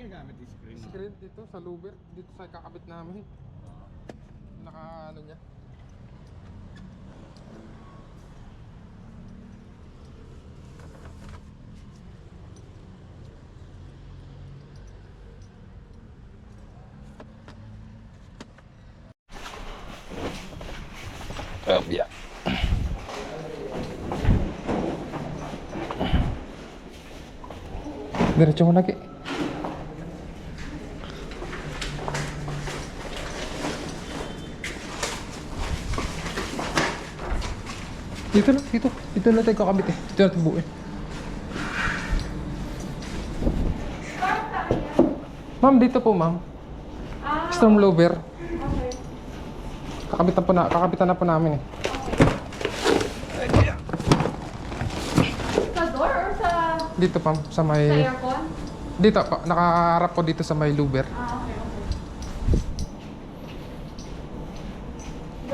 ginagamit yung screen? Screen dito sa louver, dito sa kakabit namin. Naka ano niya. Yeah. Diretso mo lagi. Dito lang, dito. Dito lang tayo kakabit eh. Dito natin buuin. Ma'am, dito po ma'am. Storm louver. Okay. Kakabitan na po namin eh. Sa door or sa Dito ma'am, sa may... aircon? Dito pa, nakaharap po dito sa may louver. Okay, okay.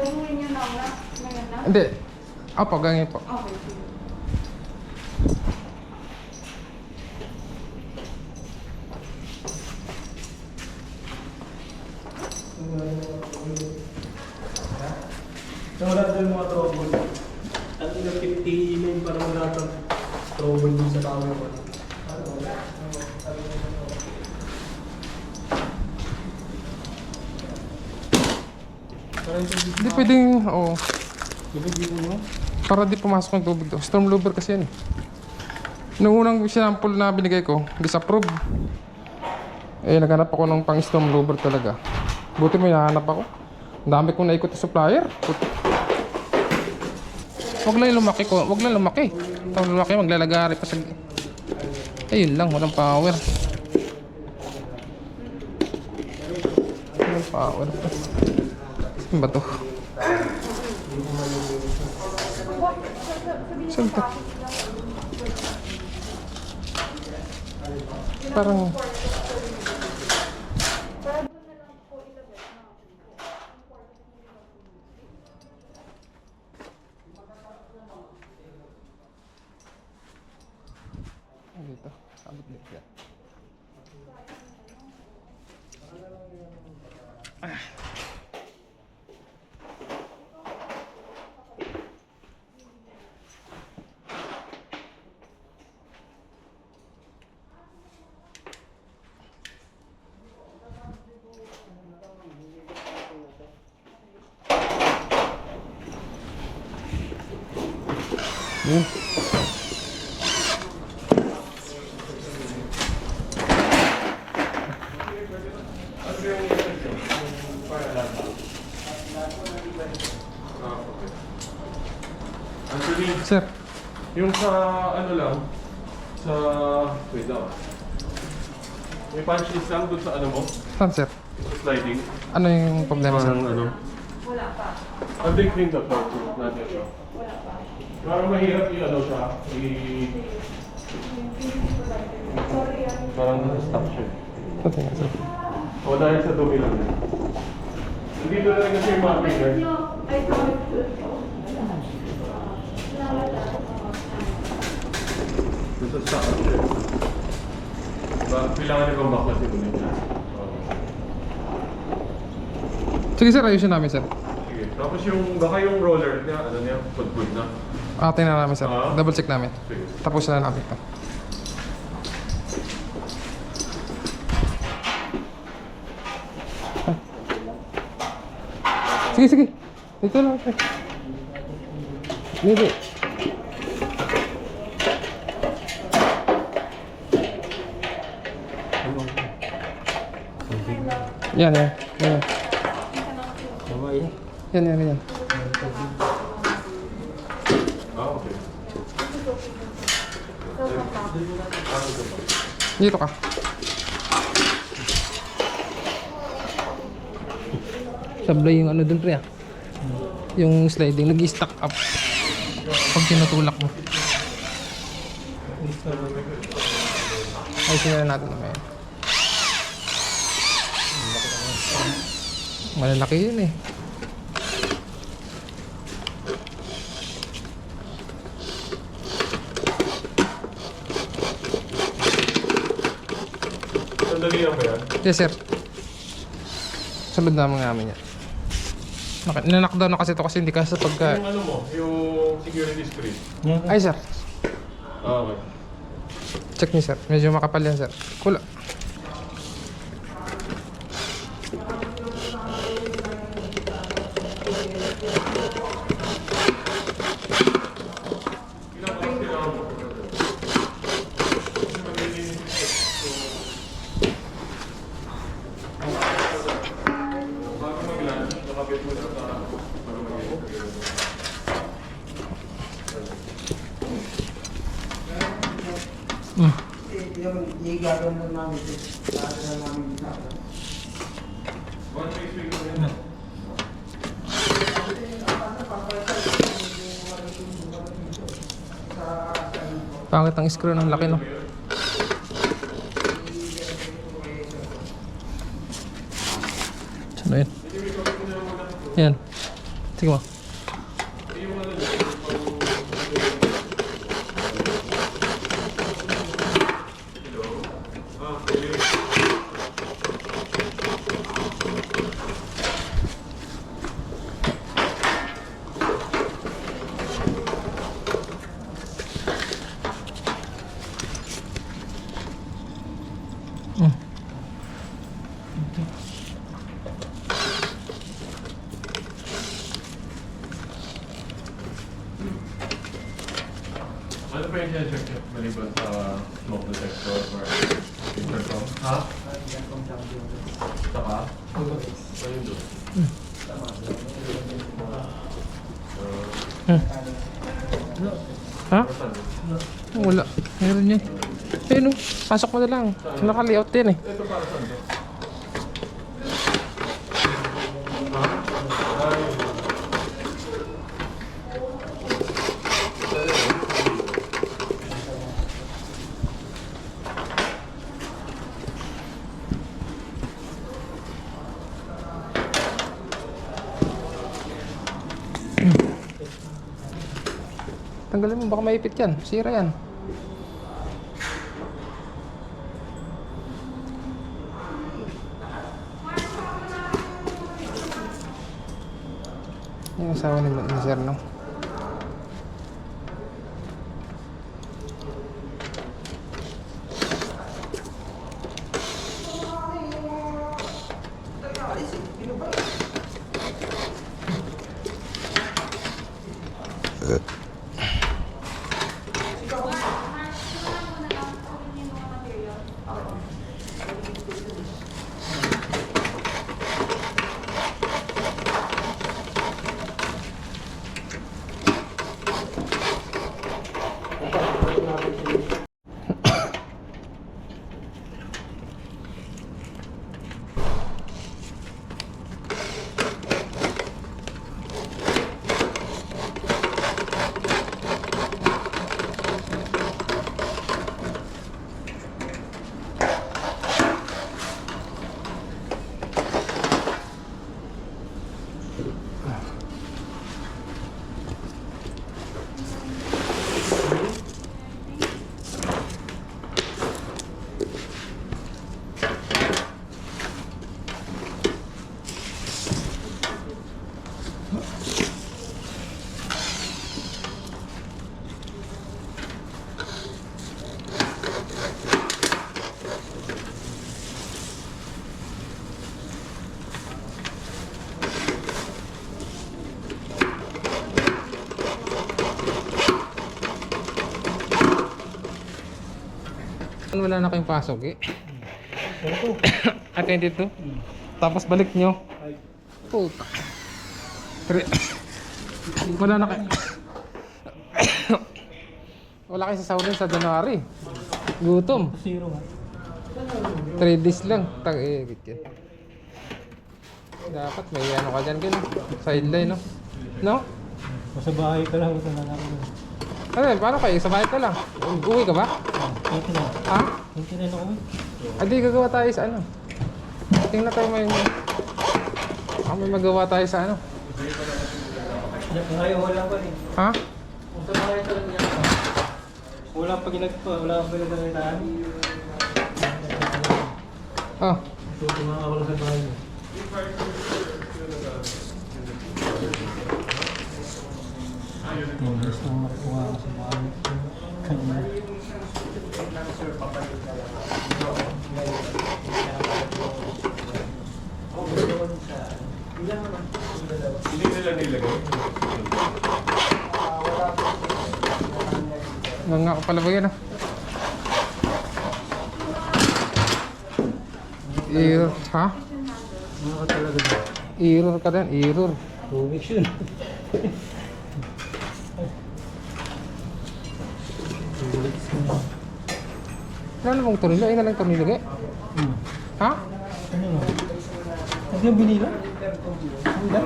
Gawin niyo na nga. Ngayon na? Hindi. Opo, ganyan po. Okay, sige. So wala doon mga trouble. At ina 50 email para wala kang trouble dun sa camera ko. Hindi pwedeng, oo. Dito mo? Para di pumasok ng tubig to. Storm louver kasi yan eh. Nung unang sample na binigay ko, disapprove. Eh, naghanap ako ng pang storm louver talaga. Buti may nahanap ako. Ang dami kong naikot sa supplier. Huwag lang lumaki ko. Huwag lang lumaki. Pag lumaki, maglalagari pa sa... Ayun lang, walang power. Walang power. Ano ba to? Saan to? Parang... dito. Abot dito yan. Yun. Actually, Sir, yung sa ano lang, sa... Wait lang. May punch list lang dun sa ano mo, saan sir? sa sliding. Ano yung problema sir? Parang ano. Wala pa. Ang big thing na part natin siya. Wala pa. Parang mahirap yung ano siya, Sorry, parang nasa-stop siya. Pati nga sir. O dahil sa dumi lang din. Nandito na rin kasi yung mga fingers. I thought Dito sa stop siya. Kailangan niyo bang baklasin mo niya? Sige sir, ayusin namin sir. Sige. Tapos yung, baka yung roller niya, ano niya, pud na. Tingnan namin sir. Ah. Double check namin. Sige. Tapos na namin ito. Sige, sige. Dito lang sir. Dito. Yan, yan. Yan. Yan, yan, yan. Ah, okay. Dito ka. Sablay yung ano dun pre ah. Yung sliding, nag-stack up. Pag tinutulak mo. Ay, sila natin naman. Malalaki yun eh. Sandali Yes, sir. Sunod naman namin yan. Ninakdown na kasi ito kasi hindi kasi pagka... Yung ano mo, yung security screen. Ay, sir. Okay. Check niyo, sir. Medyo makapal yan, sir. Kula. Bago mag-lunch, nakabit mo na sa bago mag-lunch. Yung gagawin na namin ito. Gagawin na namin ito. One face week mo yun. Pangit ang screw ng laki, no? Ano yun? Yan. Sige mo. Ano pa yung check niyo? Maliban sa smoke detector or intercom? Ha? Saka? Ano yun doon? Ha? Saan? Wala. Meron yan. Eh, no. Pasok mo na lang. Naka-layout din eh. Ito para saan to? Ha? Ay. Tanggalin mo, baka maipit yan. Sira yan. Yung asawa ni Sir, no? Wala na kayong pasok eh. Attended to. Tapos balik nyo. Puta. Wala na kayo. Wala kayo sasawin sa January. Gutom. 3 days lang. Tag-igit yan. Dapat may ano ka dyan kin. Sideline, no? No? Sa bahay ka lang, ito na lang. Ano yun? Paano kayo? Sa bahay ka lang? Uwi ka ba? Ito na. Ha? Ito na ako. Hindi, gagawa tayo sa ano. Tingnan tayo may... may magawa tayo sa ano. Ngayon wala pa rin. Ha? Kung sa bahay ka lang yan. Wala pa ginagawa. Wala pa ginagawa. Oh. Tutungan ako lang sa bahay mo. Gusto mo makuha ako sa bahay mo. Kanina. Hindi nila nilagay. Nga ko pala ba yan ah? Error, ha? Ano talaga ba? Error ka din, error. 2 weeks yun. Ano namang tornilyo? Ay, nalang tornilyo kaya? Ha? Ano mo? Hindi yung binila? Hindi.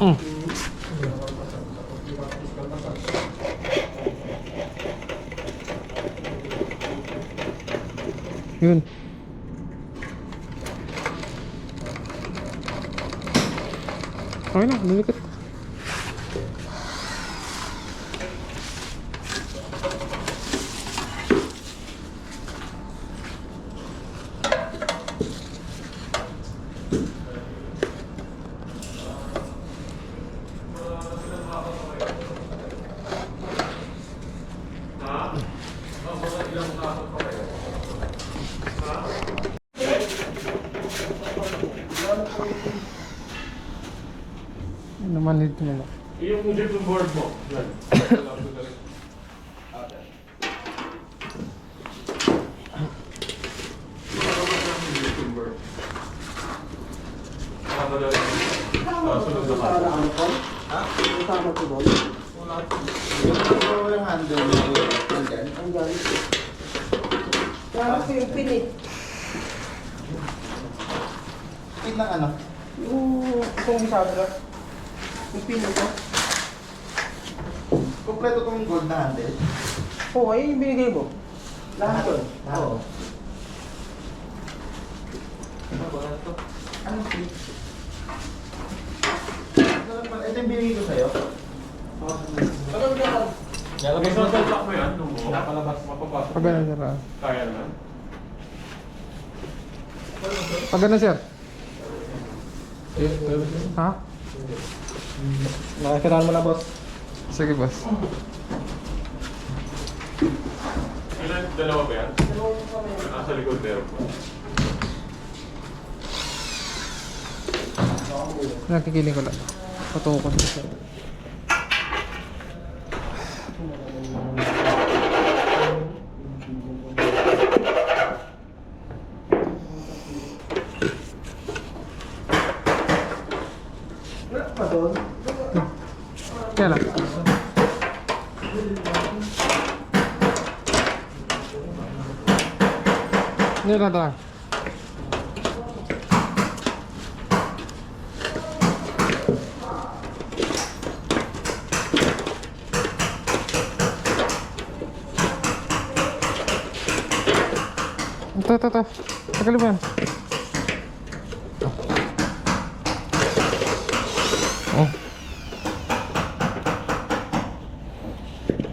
Okay. Yun. Okay na, lilikit. Ano naman dito na. Yung gypsum board mo. Yan. Sunod na ka. Ano po? Ha? Kasama ko doon? Wala. Yung handle mo yung dyan? Ang dyan. Kaya ko yung pinit. Pin ng ano? Yung itong sabi lang. Yung pinit ko. Kompleto tong gold na handle? Oo, ayun yung binigay mo. Lahat yun? Oo. Ano ba ito? Ano pin? Ito yung binigay ko sa'yo? May sasal mo yan, nung mo. Napalabas, mapapasok. Pag ganun sir ah. Kaya naman. Pag ganun sir. Ha? Nakakiraan mo na, boss. Sige boss. Ilan? Dalawa ba yan? Nasa likod meron po. Nakikiling ko lang. Patukon ko sir. Kaya lang. Ini lang. Ito. Tagalin mo yan. Oh.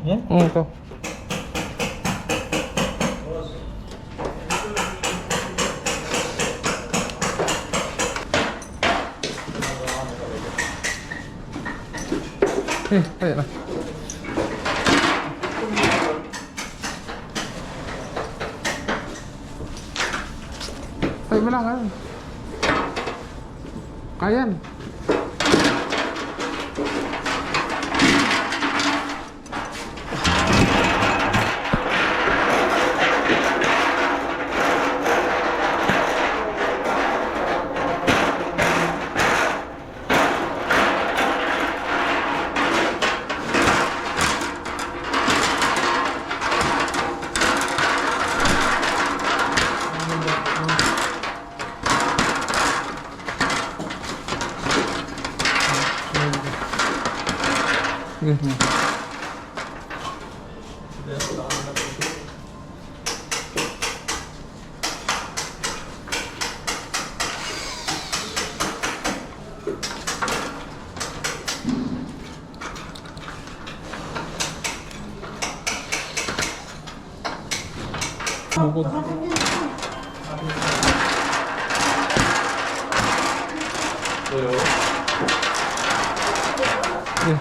Yan? Ito. Ayan na. Tayo mo lang, ano? Kayan. Sige. Bukod. Hello? Sige.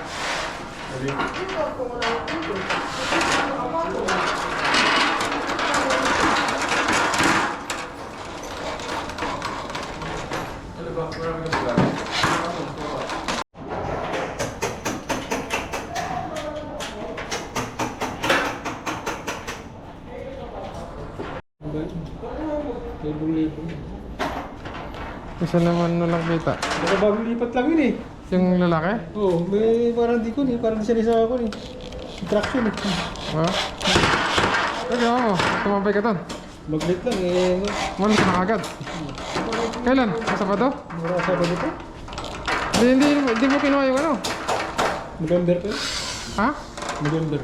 Ano ba? Marami ka sila. Libo-libo. Isa naman na lang kita. Baka bagong lipat lang yun eh. Yung lalaki? Oo, may parang di ko eh. Parang sinisa ako eh. Traction eh. Ha? Sige mo, tumabay ka doon. Maglit lang eh. Wala ka na agad. Kailan? Sa Sabado? Mura sa ba dito? Hindi mo kinuha yung ano? November pa yun? Ha? November.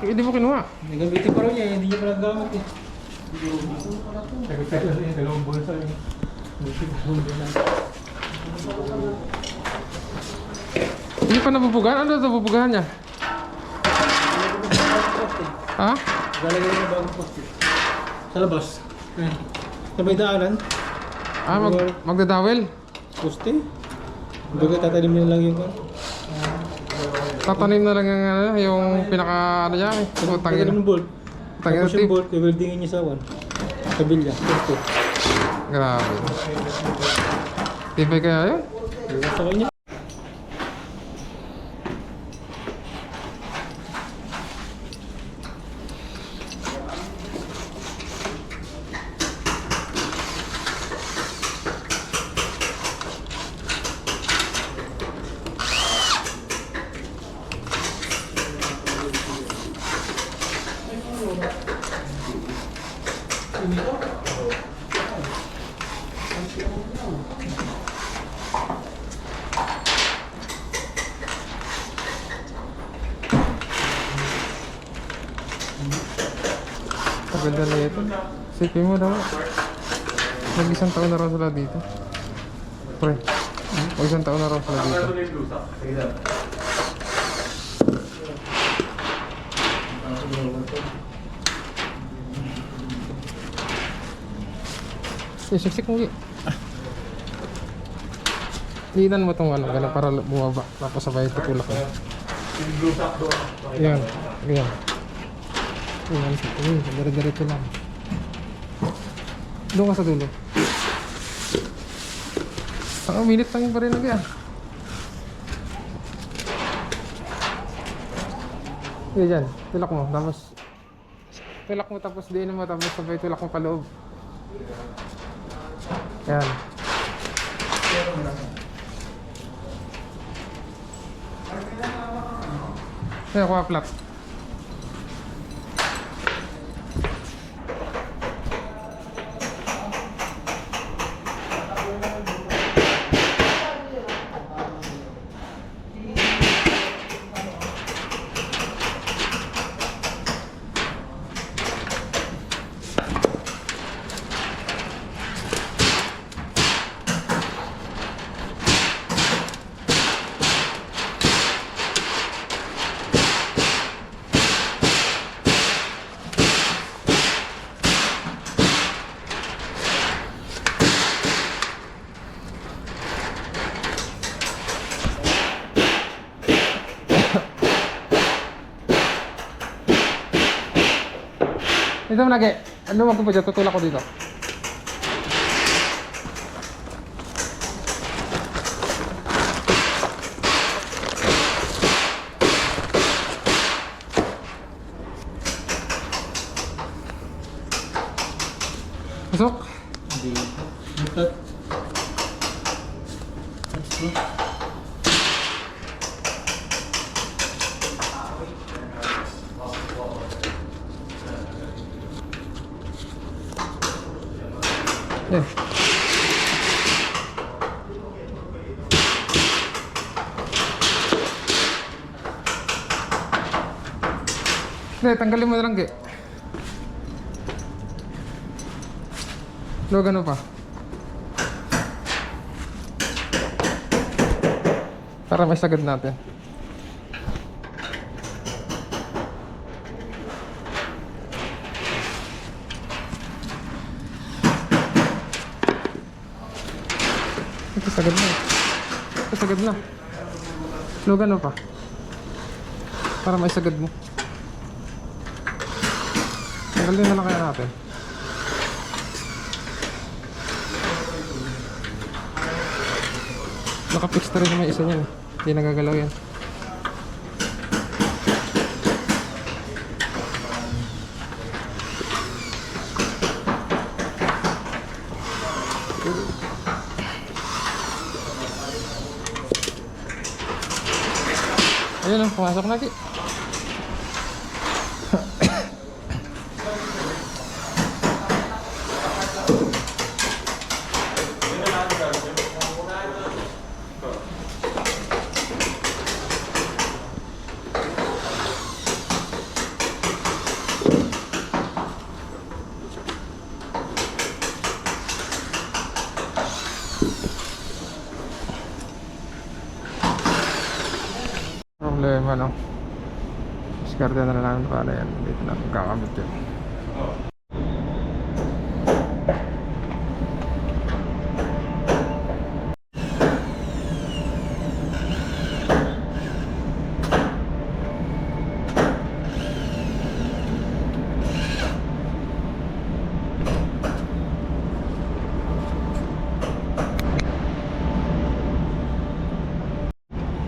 Hindi mo kinuha. Nagamitin pa rin niya, hindi niya pa nagamit eh. Tagal-tagal eh, dalawang bulsa eh. Hindi pa nabubugan? Ano nabubugahan niya? Ha? Lalagay na bagong poste. Sa labas. Eh. Sa may daanan, Ah, magdadawel? poste. Baga tatanim niya lang yung kan. Tatanim na lang yung, ano, yung pinaka ano niya. Tatanim Tangin. ng bolt. Tangin Tapos yung bolt, i-weldingin niya sa one. Kabilya, poste. Grabe. Tibay kaya yun? Sa kanya. Paganda na ito. Sipin mo daw. Mag-isang taon na raw sila dito. Pre. Mag-isang taon na raw sila dito. Ano yung blusa? Sige na. Siksik mo. Hinan mo itong ano, gano'n para bumaba. Tapos sabay tutulak mo. Yung blusa doon. Yan. Yan. Yan. Dire-diretso lang. Doon ka sa dulo. Ang minute lang yung barinig yan. Yan dyan. Tulak mo. Tapos tulak mo tapos diin mo. Tapos sabay tulak mo pa loob. Yan. Yan, kuha flat. Ito mo lagi. Ano wag ko pa dyan? Tutulak ko dito. Pasok. Hindi. Butat. Eh. Hindi, tanggalin mo na lang, Ge. Luwag ano pa. Para may sagad natin. Ito sagad na. Ito sagad na. Luwag ano pa. Para may sagad mo. Tanggalin na lang kaya natin. Nakapix na rin yung isa niyan. Hindi nagagalaw yan. Ayun, pumasok na, Ki. Problema lang. Diskarte na lang para yan. Dito natin kakamit yun.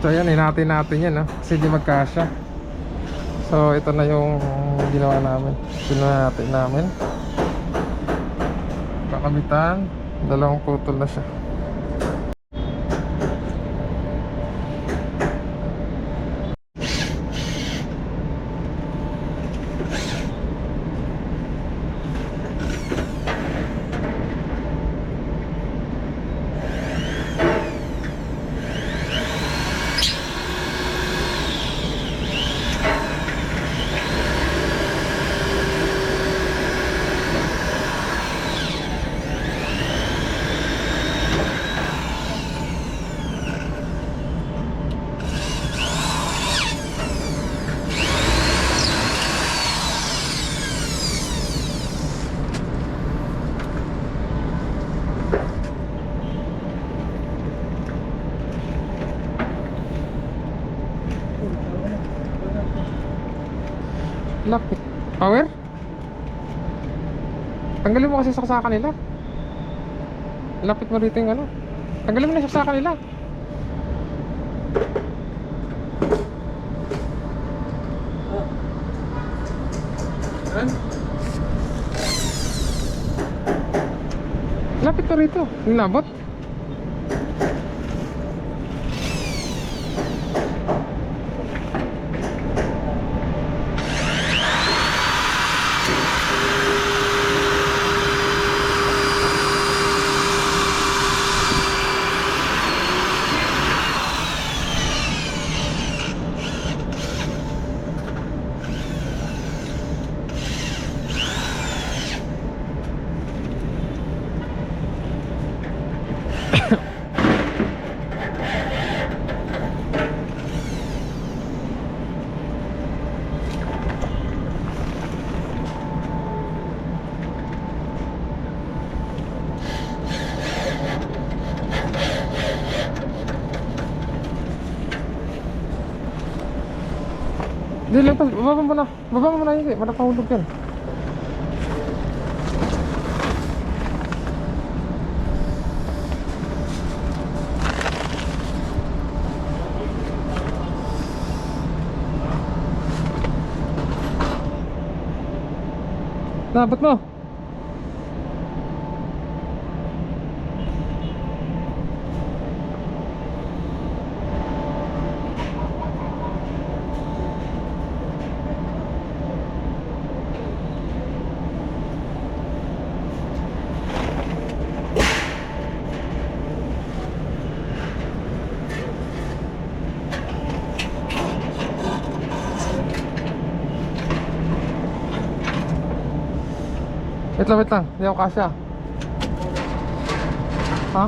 So yan, hinati natin yan, no? Kasi di magkasya. So ito na yung ginawa namin. Pinahati namin. Kakamitan. Dalawang putol na siya. Lapit. Power? Tanggalin mo kasi sa kanila. Lapit mo rito yung ano. Tanggalin mo na sa kanila. Lapit mo rito. Yung labot. Hindi lang, baba mo na. Baba mo na yun, malapahulog yan. Dapat mo. Wait lang. Hindi ako kasya. Ha?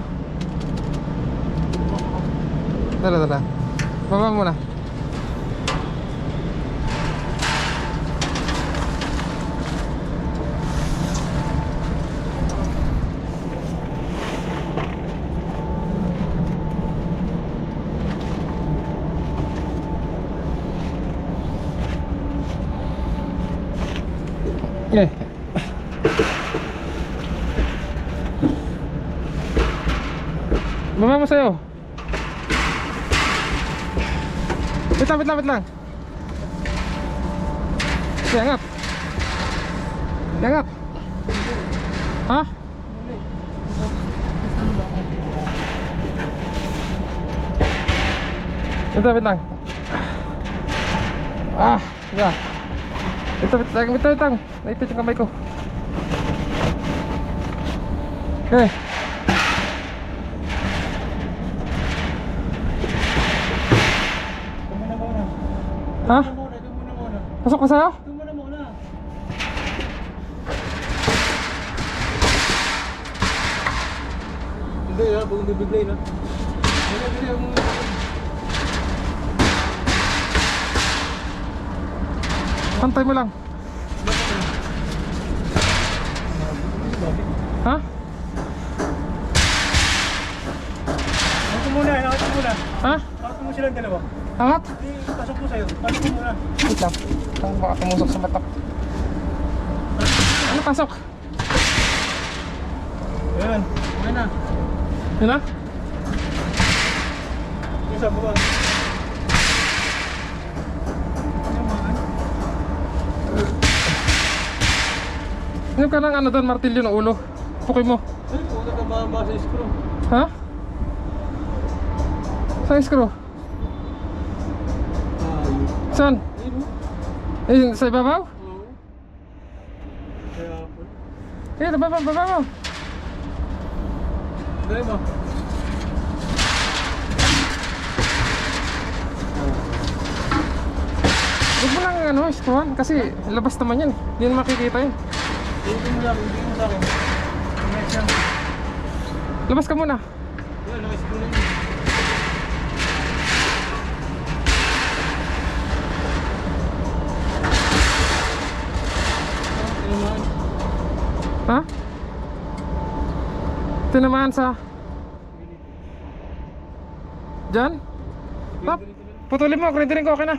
Dala. Baba mo na. Eh. Baba mo sa'yo. Wait lang. Angat. Ha? Wait lang. Ya. Wait lang. Naipit yung kamay ko. Okay. Ha? Pasok ko sa'yo? Hindi ha, kung bibigay na. Pantay mo lang. Ha? Pasok muna, nakita muna. Ha? Pasok mo silang dalawa. Angat? Pasok mo sa'yo. Pasok mo muna. Wait lang. Ang baka tumusok sa batak. Ano pasok? Ayan. Ayan na. Yun na? Isa baba. Ngayon ka ng ano doon, martilyo ng ulo. Pukoy mo. Ay, puta ka ba sa screw? Ha? Saan yung screw? Saan? Ayun. Eh, sa ibabaw? Oo. Kaya po. Eh, baba mo. Dali mo. Huwag mo lang ano, screwan. Kasi labas naman yan. Hindi na makikita yun. Hindi mo lang, hindi mo sa akin. Next yan. Labas ka muna. Yan, naka-screw na yun. Tinamaan. Ha? Tinamaan sa... Diyan? Tap, putulin mo, grinder ko, okay na.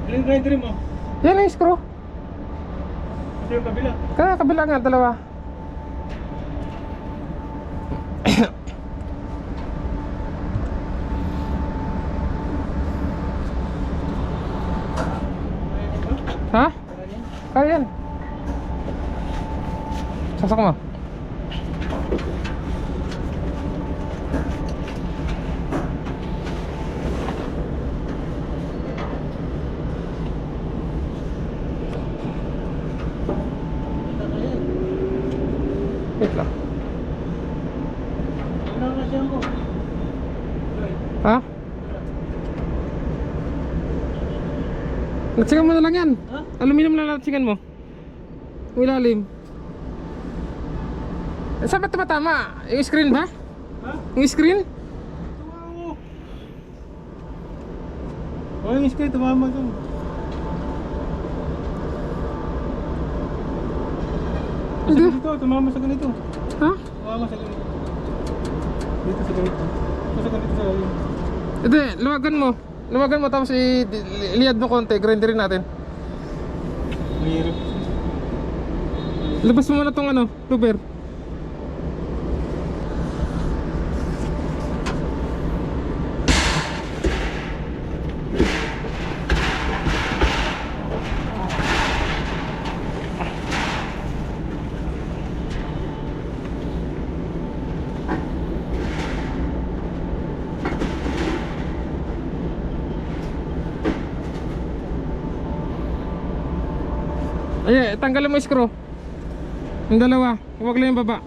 Ilang grinder mo? Yan yung screw. Ito yung kabila. Kaya kabila nga, dalawa. Ha? Kaya yan. Sasak mo. Wait lang. Ano na siya mo? Ha? Latsingan mo na lang yan. Ha? Aluminum na latsingan mo. Yung ilalim. Saan ba tumatama? Yung screen ba? Ha? Yung screen? Tumama mo. O yung screen, tumama to. Sa Hindi. ganito, tumama sa ganito. Ha? Tumama sa ganito. Dito sa ganito. Ito sa ganito sa ganito. Hindi, luwagan mo tapos iliad mo konti, grinderin natin. Mahirap. Labas mo muna tong ano, luber. Ay, tanggalin mo yung screw. Yung dalawa, huwag lang yung baba.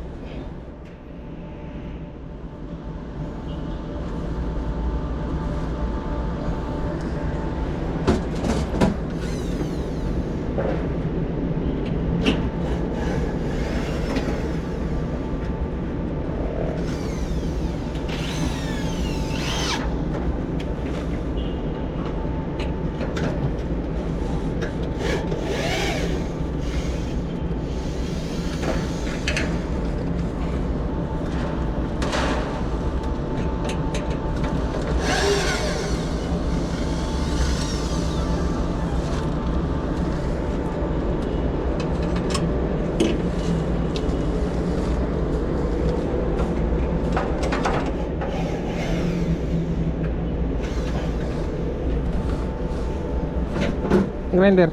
Grinder.